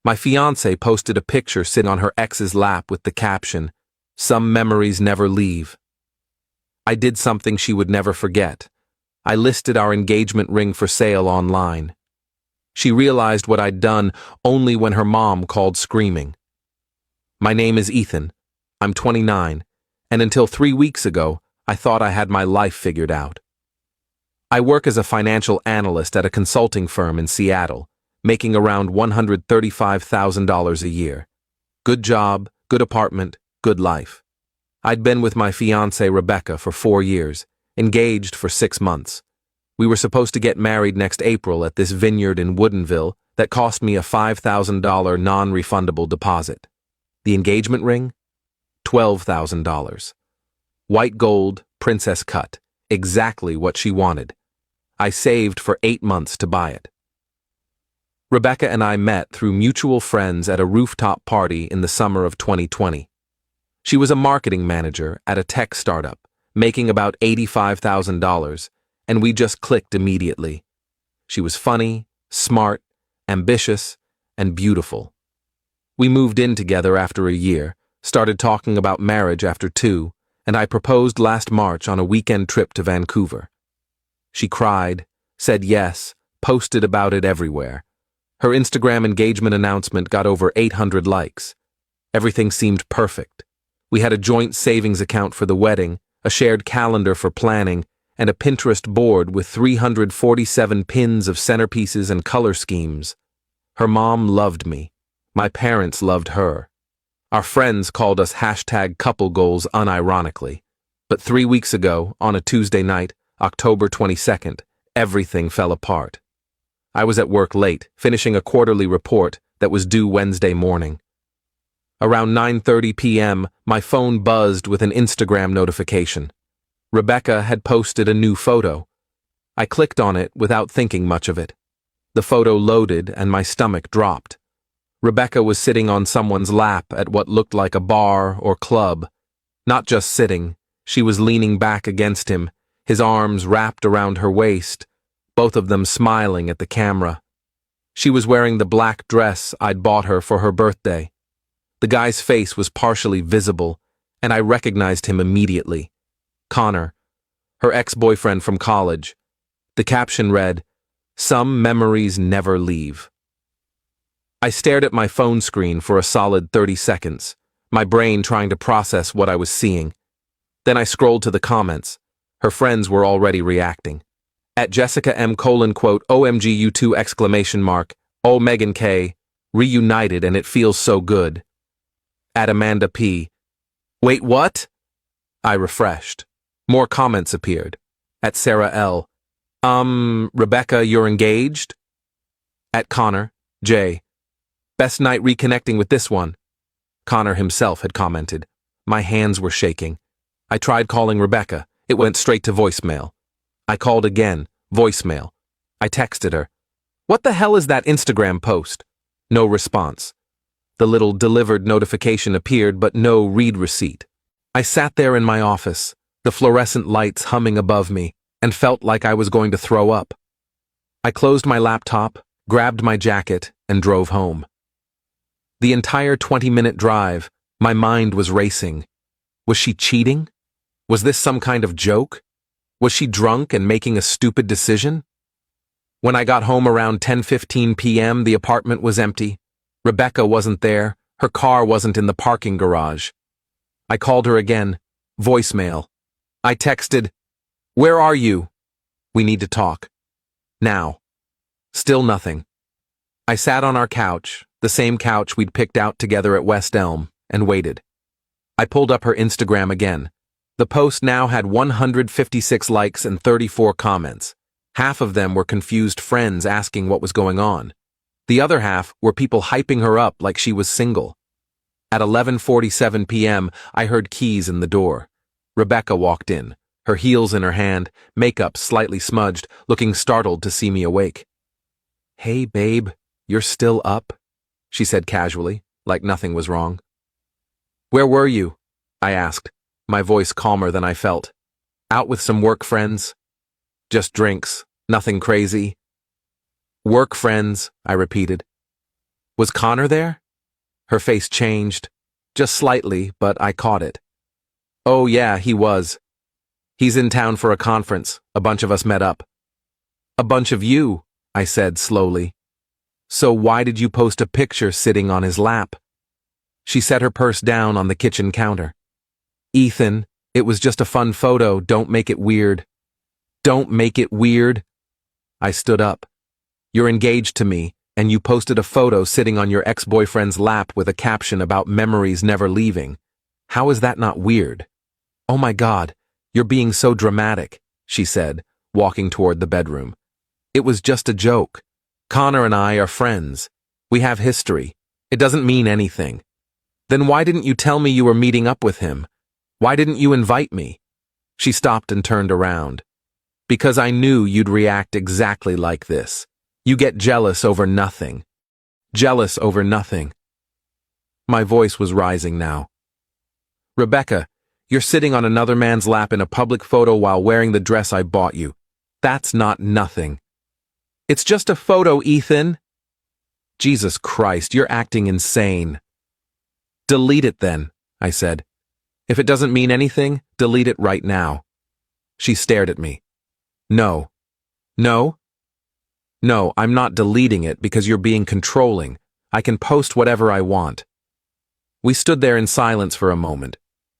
My fiance posted a picture sitting on her ex's lap with the caption, "Some memories never leave." I did something she would never forget. I listed our engagement ring for sale online. She realized what I'd done only when her mom called screaming. My name is Ethan. I'm 29, and until 3 weeks ago, I thought I had my life figured out. I work as a financial analyst at a consulting firm in Seattle, making around $135,000 a year. Good job, good apartment, good life. I'd been with my fiancée Rebecca for 4 years, engaged for 6 months. We were supposed to get married next April at this vineyard in Woodinville that cost me a $5,000 non-refundable deposit. The engagement ring? $12,000. White gold, princess cut, exactly what she wanted. I saved for 8 months to buy it. Rebecca and I met through mutual friends at a rooftop party in the summer of 2020. She was a marketing manager at a tech startup, making about $85,000, and we just clicked immediately. She was funny, smart, ambitious, and beautiful. We moved in together after a year, started talking about marriage after 2, and I proposed last March on a weekend trip to Vancouver. She cried, said yes, posted about it everywhere. Her Instagram engagement announcement got over 800 likes. Everything seemed perfect. We had a joint savings account for the wedding, a shared calendar for planning, and a Pinterest board with 347 pins of centerpieces and color schemes. Her mom loved me. My parents loved her. Our friends called us #couplegoals unironically. But 3 weeks ago, on a Tuesday night, October 22nd, everything fell apart. I was at work late, finishing a quarterly report that was due Wednesday morning. Around 9:30 p.m., my phone buzzed with an Instagram notification. Rebecca had posted a new photo. I clicked on it without thinking much of it. The photo loaded and my stomach dropped. Rebecca was sitting on someone's lap at what looked like a bar or club. Not just sitting, she was leaning back against him, his arms wrapped around her waist, both of them smiling at the camera. She was wearing the black dress I'd bought her for her birthday. The guy's face was partially visible, and I recognized him immediately. Connor, her ex-boyfriend from college. The caption read, "Some memories never leave." I stared at my phone screen for a solid 30 seconds, my brain trying to process what I was seeing. Then I scrolled to the comments. Her friends were already reacting. At Jessica M: "OMG you two!" "O Meghan K, reunited and it feels so good." At Amanda P, "Wait, what?" I refreshed. More comments appeared. At Sarah L, "Rebecca, you're engaged?" At Connor J, "Best night reconnecting with this one." Connor himself had commented. My hands were shaking. I tried calling Rebecca. It went straight to voicemail. I called again. Voicemail. I texted her. "What the hell is that Instagram post?" No response. The little delivered notification appeared, but no read receipt. I sat there in my office, the fluorescent lights humming above me, and felt like I was going to throw up. I closed my laptop, grabbed my jacket, and drove home. The entire 20-minute drive, my mind was racing. Was she cheating? Was this some kind of joke? Was she drunk and making a stupid decision? When I got home around 10:15 p.m., the apartment was empty. Rebecca wasn't there. Her car wasn't in the parking garage. I called her again. Voicemail. I texted, "Where are you? We need to talk. Now." Still nothing. I sat on our couch, the same couch we'd picked out together at West Elm, and waited. I pulled up her Instagram again. The post now had 156 likes and 34 comments. Half of them were confused friends asking what was going on. The other half were people hyping her up like she was single. At 11:47 p.m., I heard keys in the door. Rebecca walked in, her heels in her hand, makeup slightly smudged, looking startled to see me awake. "Hey, babe, you're still up?" she said casually, like nothing was wrong. "Where were you?" I asked, my voice calmer than I felt. "Out with some work friends." "Just drinks, nothing crazy." "Work friends," I repeated. Was Connor there? Her face changed. Just slightly, but I caught it. Oh yeah, he was. He's in town for a conference. A bunch of us met up. A bunch of you, I said slowly. So why did you post a picture sitting on his lap? She set her purse down on the kitchen counter. Ethan, it was just a fun photo. Don't make it weird. Don't make it weird. I stood up. You're engaged to me, and you posted a photo sitting on your ex-boyfriend's lap with a caption about memories never leaving. How is that not weird? Oh my God, you're being so dramatic, she said, walking toward the bedroom. It was just a joke. Connor and I are friends. We have history. It doesn't mean anything. Then why didn't you tell me you were meeting up with him? Why didn't you invite me? She stopped and turned around. Because I knew you'd react exactly like this. You get jealous over nothing. Jealous over nothing. My voice was rising now. Rebecca, you're sitting on another man's lap in a public photo while wearing the dress I bought you. That's not nothing. It's just a photo, Ethan. Jesus Christ, you're acting insane. Delete it then, I said. If it doesn't mean anything, delete it right now. She stared at me. No. No? No, I'm not deleting it because you're being controlling. I can post whatever I want. We stood there in silence for a moment.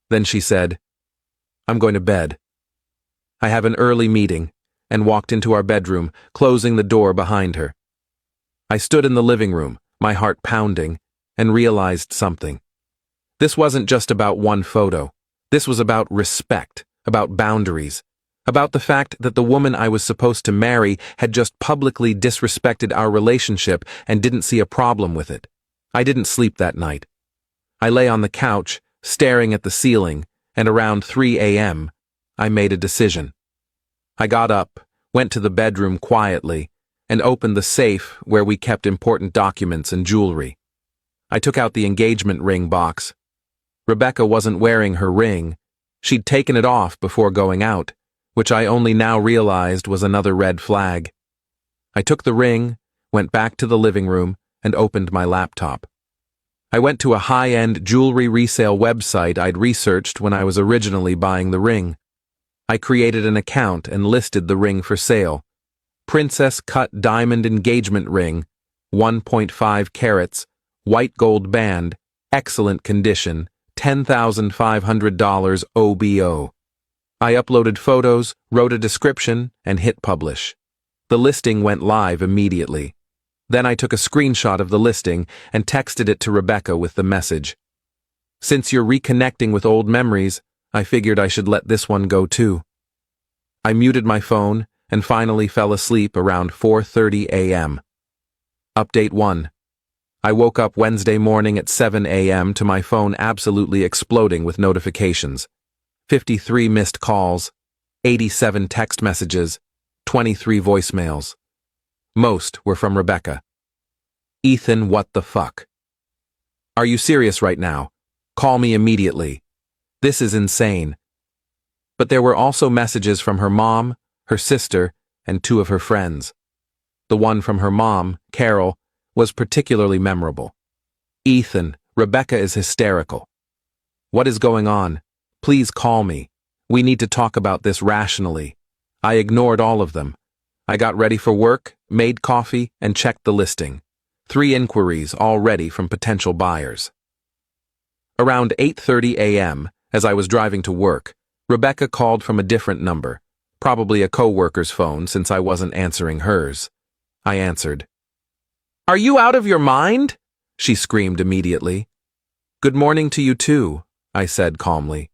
Then she said, I'm going to bed. I have an early meeting, and walked into our bedroom, closing the door behind her. I stood in the living room, my heart pounding, and realized something. This wasn't just about one photo. This was about respect, about boundaries, about the fact that the woman I was supposed to marry had just publicly disrespected our relationship and didn't see a problem with it. I didn't sleep that night. I lay on the couch, staring at the ceiling, and around 3 a.m., I made a decision. I got up, went to the bedroom quietly, and opened the safe where we kept important documents and jewelry. I took out the engagement ring box. Rebecca wasn't wearing her ring. She'd taken it off before going out, which I only now realized was another red flag. I took the ring, went back to the living room, and opened my laptop. I went to a high-end jewelry resale website I'd researched when I was originally buying the ring. I created an account and listed the ring for sale. Princess cut diamond engagement ring, 1.5 carats, white gold band, excellent condition, $10,500 OBO. I uploaded photos, wrote a description, and hit publish. The listing went live immediately. Then I took a screenshot of the listing and texted it to Rebecca with the message. Since you're reconnecting with old memories, I figured I should let this one go too. I muted my phone and finally fell asleep around 4:30 a.m. Update 1. I woke up Wednesday morning at 7 a.m. to my phone absolutely exploding with notifications. 53 missed calls, 87 text messages, 23 voicemails. Most were from Rebecca. Ethan, what the fuck? Are you serious right now? Call me immediately. This is insane. But there were also messages from her mom, her sister, and 2 of her friends. The one from her mom, Carol, was particularly memorable. Ethan, Rebecca is hysterical. What is going on? Please call me. We need to talk about this rationally. I ignored all of them. I got ready for work, made coffee, and checked the listing. 3 inquiries already from potential buyers. Around 8:30 a.m., as I was driving to work, Rebecca called from a different number, probably a co-worker's phone since I wasn't answering hers. I answered. Are you out of your mind? She screamed immediately. Good morning to you too, I said calmly.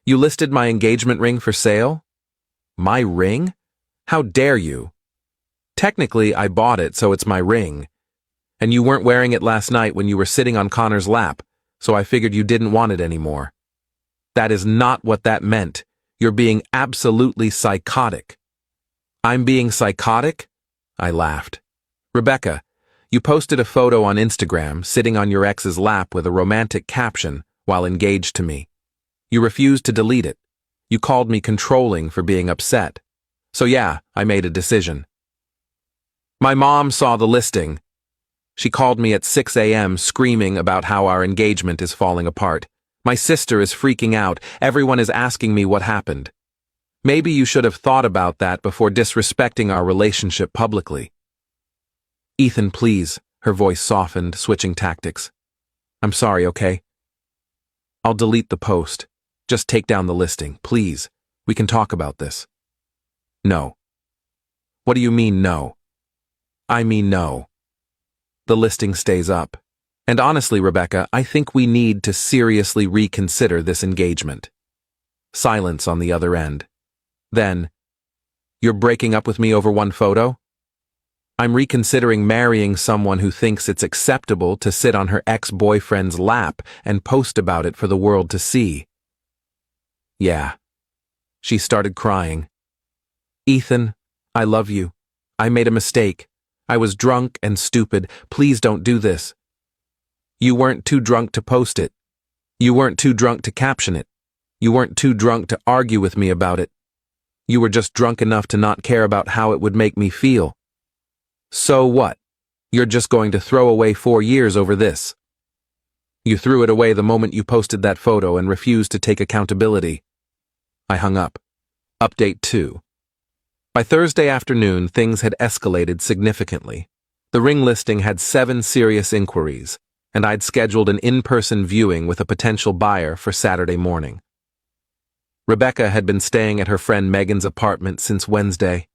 You listed my engagement ring for sale? My ring? How dare you? Technically, I bought it, so it's my ring. And you weren't wearing it last night when you were sitting on Connor's lap, so I figured you didn't want it anymore. That is not what that meant. You're being absolutely psychotic. I'm being psychotic? I laughed. Rebecca, you posted a photo on Instagram sitting on your ex's lap with a romantic caption while engaged to me. You refused to delete it. You called me controlling for being upset. So yeah, I made a decision. My mom saw the listing. She called me at 6 a.m. screaming about how our engagement is falling apart. My sister is freaking out. Everyone is asking me what happened. Maybe you should have thought about that before disrespecting our relationship publicly. Ethan, please. Her voice softened, switching tactics. I'm sorry, okay? I'll delete the post. Just take down the listing, please. We can talk about this. No. What do you mean, no? I mean no. The listing stays up. And honestly, Rebecca, I think we need to seriously reconsider this engagement. Silence on the other end. Then, you're breaking up with me over one photo? I'm reconsidering marrying someone who thinks it's acceptable to sit on her ex-boyfriend's lap and post about it for the world to see. Yeah. She started crying. Ethan, I love you. I made a mistake. I was drunk and stupid. Please don't do this. You weren't too drunk to post it. You weren't too drunk to caption it. You weren't too drunk to argue with me about it. You were just drunk enough to not care about how it would make me feel. So what? You're just going to throw away 4 years over this. You threw it away the moment you posted that photo and refused to take accountability. I hung up. Update 2. By Thursday afternoon, things had escalated significantly. The ring listing had 7 serious inquiries, and I'd scheduled an in-person viewing with a potential buyer for Saturday morning. Rebecca had been staying at her friend Megan's apartment since Wednesday.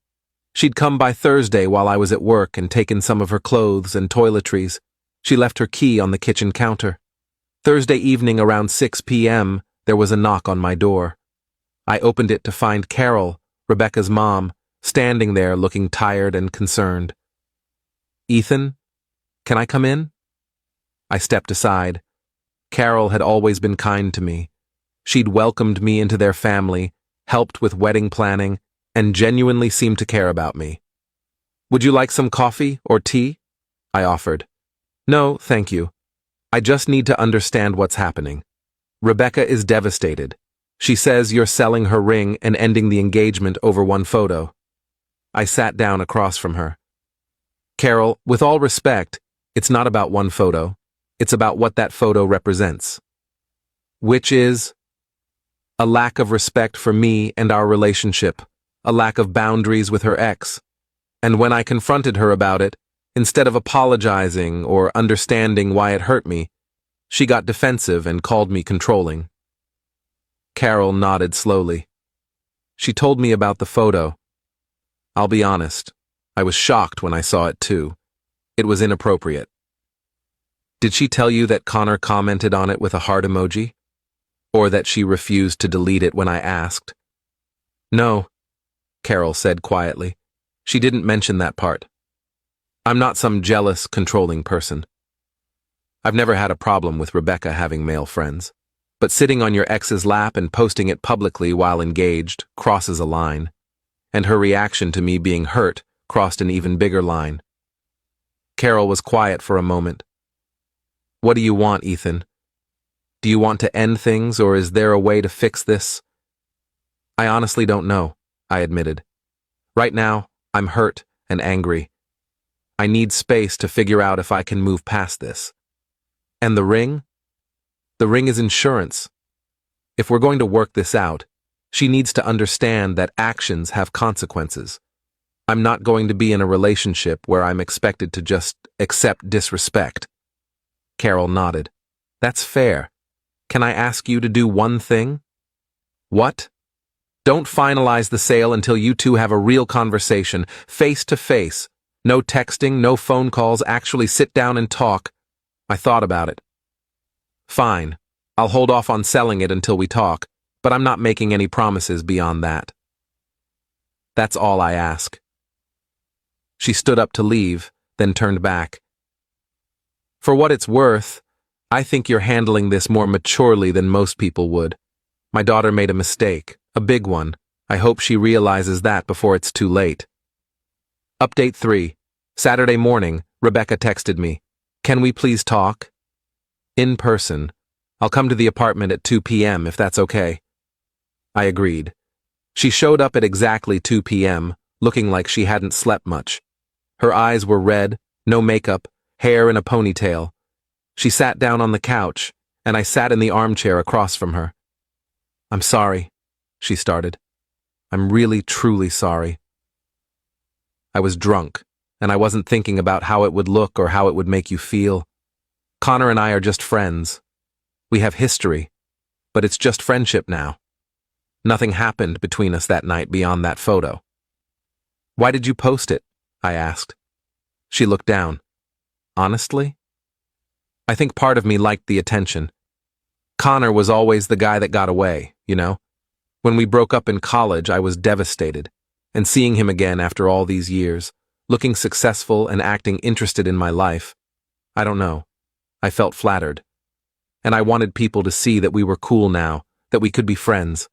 She'd come by Thursday while I was at work and taken some of her clothes and toiletries. She left her key on the kitchen counter. Thursday evening around 6 p.m., there was a knock on my door. I opened it to find Carol, Rebecca's mom, standing there looking tired and concerned. Ethan, can I come in? I stepped aside. Carol had always been kind to me. She'd welcomed me into their family, helped with wedding planning, and genuinely seemed to care about me. Would you like some coffee or tea? I offered. No, thank you. I just need to understand what's happening. Rebecca is devastated. She says you're selling her ring and ending the engagement over one photo. I sat down across from her. Carol, with all respect, it's not about one photo. It's about what that photo represents. Which is a lack of respect for me and our relationship, a lack of boundaries with her ex. And when I confronted her about it, instead of apologizing or understanding why it hurt me, she got defensive and called me controlling. Carol nodded slowly. She told me about the photo. I'll be honest, I was shocked when I saw it too. It was inappropriate. Did she tell you that Connor commented on it with a heart emoji? Or that she refused to delete it when I asked? No, Carol said quietly. She didn't mention that part. I'm not some jealous, controlling person. I've never had a problem with Rebecca having male friends. But sitting on your ex's lap and posting it publicly while engaged crosses a line. And her reaction to me being hurt crossed an even bigger line. Carol was quiet for a moment. What do you want, Ethan? Do you want to end things, or is there a way to fix this? I honestly don't know, I admitted. Right now, I'm hurt and angry. I need space to figure out if I can move past this. And the ring? The ring is insurance. If we're going to work this out, she needs to understand that actions have consequences. I'm not going to be in a relationship where I'm expected to just accept disrespect. Carol nodded. That's fair. Can I ask you to do one thing? What? Don't finalize the sale until you two have a real conversation, face to face. No texting, no phone calls, actually sit down and talk. I thought about it. Fine. I'll hold off on selling it until we talk, but I'm not making any promises beyond that. That's all I ask. She stood up to leave, then turned back. For what it's worth, I think you're handling this more maturely than most people would. My daughter made a mistake, a big one. I hope she realizes that before it's too late. Update 3. Saturday morning, Rebecca texted me. Can we please talk? In person. I'll come to the apartment at 2 p.m. if that's okay. I agreed. She showed up at exactly 2 p.m., looking like she hadn't slept much. Her eyes were red, no makeup, hair in a ponytail. She sat down on the couch, and I sat in the armchair across from her. "I'm sorry," she started. "I'm really, truly sorry." I was drunk, and I wasn't thinking about how it would look or how it would make you feel. Connor and I are just friends. We have history, but it's just friendship now. Nothing happened between us that night beyond that photo. "Why did you post it?" I asked. She looked down. "Honestly? I think part of me liked the attention. Connor was always the guy that got away, you know? When we broke up in college, I was devastated. And seeing him again after all these years, looking successful and acting interested in my life, I don't know. I felt flattered. And I wanted people to see that we were cool now, that we could be friends.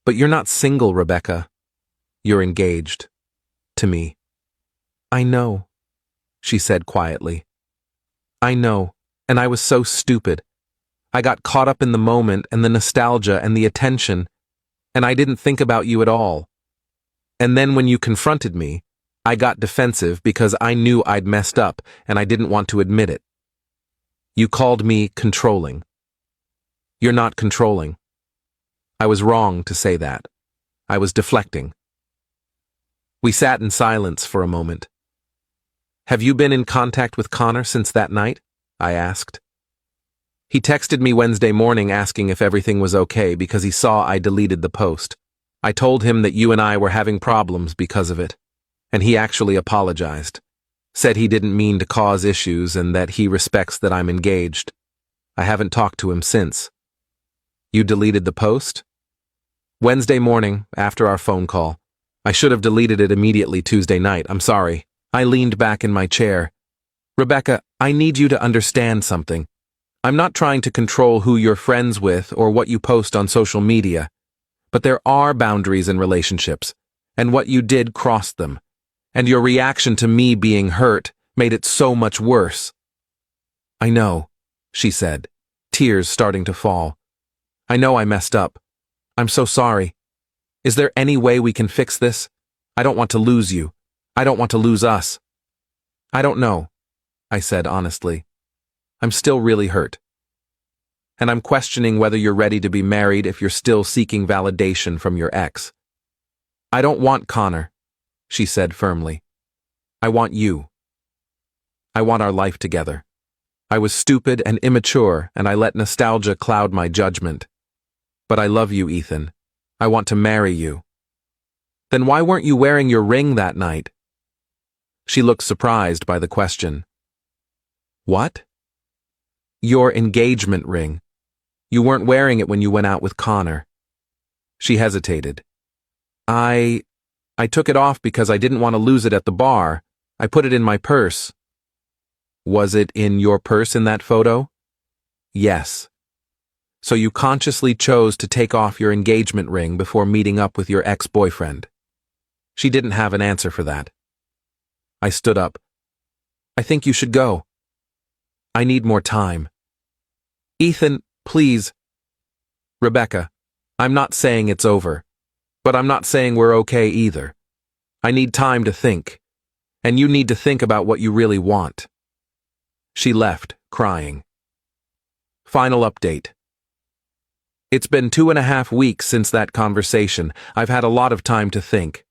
But you're not single, Rebecca. You're engaged. To me." "I know," she said quietly. "I know, and I was so stupid. I got caught up in the moment and the nostalgia and the attention, and I didn't think about you at all. And then when you confronted me, I got defensive because I knew I'd messed up and I didn't want to admit it. You called me controlling. You're not controlling. I was wrong to say that. I was deflecting." We sat in silence for a moment. "Have you been in contact with Connor since that night?" I asked. "He texted me Wednesday morning asking if everything was okay because he saw I deleted the post. I told him that you and I were having problems because of it, and he actually apologized. Said he didn't mean to cause issues and that he respects that I'm engaged. I haven't talked to him since." "You deleted the post?" "Wednesday morning, after our phone call. I should have deleted it immediately Tuesday night. I'm sorry." I leaned back in my chair. "Rebecca, I need you to understand something. I'm not trying to control who you're friends with or what you post on social media. But there are boundaries in relationships, and what you did crossed them. And your reaction to me being hurt made it so much worse." "I know," she said, tears starting to fall. "I know I messed up. I'm so sorry. Is there any way we can fix this? I don't want to lose you. I don't want to lose us." "I don't know," I said honestly. "I'm still really hurt. And I'm questioning whether you're ready to be married if you're still seeking validation from your ex." "I don't want Connor," she said firmly. "I want you. I want our life together. I was stupid and immature, and I let nostalgia cloud my judgment. But I love you, Ethan. I want to marry you." "Then why weren't you wearing your ring that night?" She looked surprised by the question. "What?" "Your engagement ring. You weren't wearing it when you went out with Connor." She hesitated. I took it off because I didn't want to lose it at the bar. I put it in my purse." "Was it in your purse in that photo?" "Yes." "So you consciously chose to take off your engagement ring before meeting up with your ex-boyfriend?" She didn't have an answer for that. I stood up. "I think you should go. I need more time." "Ethan, please." "Rebecca, I'm not saying it's over, but I'm not saying we're okay either. I need time to think, and you need to think about what you really want." She left, crying. Final update. It's been 2.5 weeks since that conversation. I've had a lot of time to think.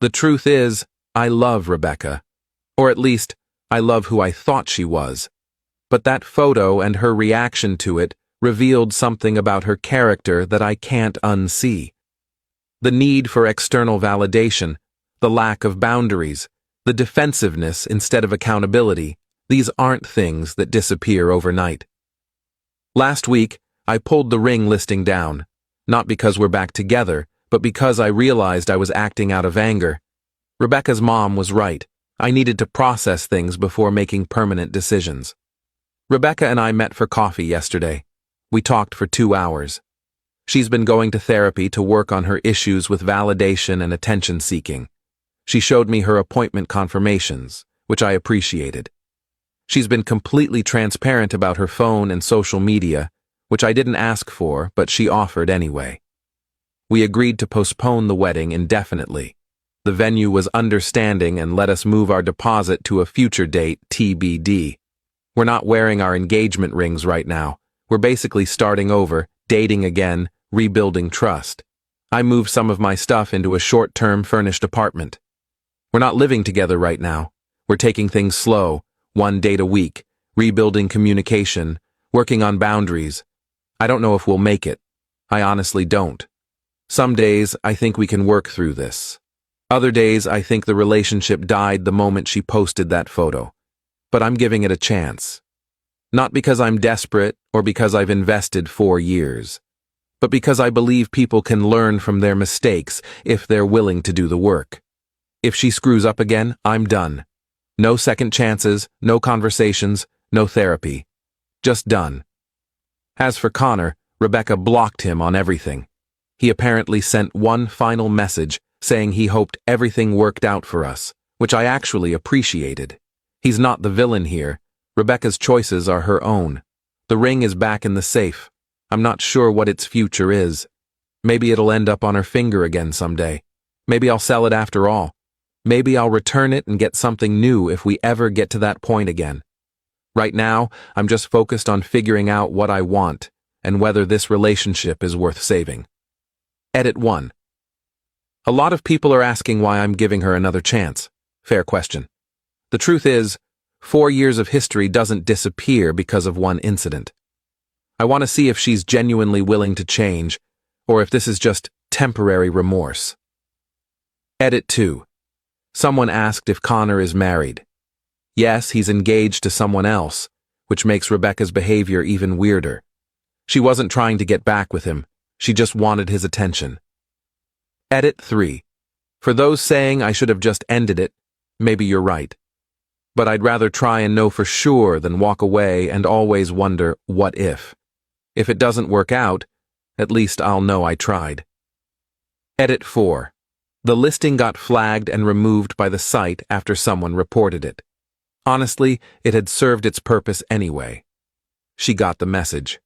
The truth is, I love Rebecca. Or at least, I love who I thought she was. But that photo and her reaction to it revealed something about her character that I can't unsee. The need for external validation, the lack of boundaries, the defensiveness instead of accountability, these aren't things that disappear overnight. Last week, I pulled the ring listing down, not because we're back together, but because I realized I was acting out of anger. Rebecca's mom was right. I needed to process things before making permanent decisions. Rebecca and I met for coffee yesterday. We talked for 2 hours. She's been going to therapy to work on her issues with validation and attention seeking. She showed me her appointment confirmations, which I appreciated. She's been completely transparent about her phone and social media, which I didn't ask for, but she offered anyway. We agreed to postpone the wedding indefinitely. The venue was understanding and let us move our deposit to a future date, TBD. We're not wearing our engagement rings right now. We're basically starting over, dating again, rebuilding trust. I moved some of my stuff into a short-term furnished apartment. We're not living together right now. We're taking things slow, one date a week, rebuilding communication, working on boundaries. I don't know if we'll make it. I honestly don't. Some days, I think we can work through this. Other days, I think the relationship died the moment she posted that photo. But I'm giving it a chance. Not because I'm desperate or because I've invested 4 years, but because I believe people can learn from their mistakes if they're willing to do the work. If she screws up again, I'm done. No second chances, no conversations, no therapy. Just done. As for Connor, Rebecca blocked him on everything. He apparently sent one final message saying he hoped everything worked out for us, which I actually appreciated. He's not the villain here. Rebecca's choices are her own. The ring is back in the safe. I'm not sure what its future is. Maybe it'll end up on her finger again someday. Maybe I'll sell it after all. Maybe I'll return it and get something new if we ever get to that point again. Right now, I'm just focused on figuring out what I want and whether this relationship is worth saving. Edit 1. A lot of people are asking why I'm giving her another chance. Fair question. The truth is, 4 years of history doesn't disappear because of one incident. I want to see if she's genuinely willing to change, or if this is just temporary remorse. Edit 2. Someone asked if Connor is married. Yes, he's engaged to someone else, which makes Rebecca's behavior even weirder. She wasn't trying to get back with him, she just wanted his attention. Edit 3. For those saying I should have just ended it, maybe you're right. But I'd rather try and know for sure than walk away and always wonder, what if? If it doesn't work out, at least I'll know I tried. Edit 4. The listing got flagged and removed by the site after someone reported it. Honestly, it had served its purpose anyway. She got the message.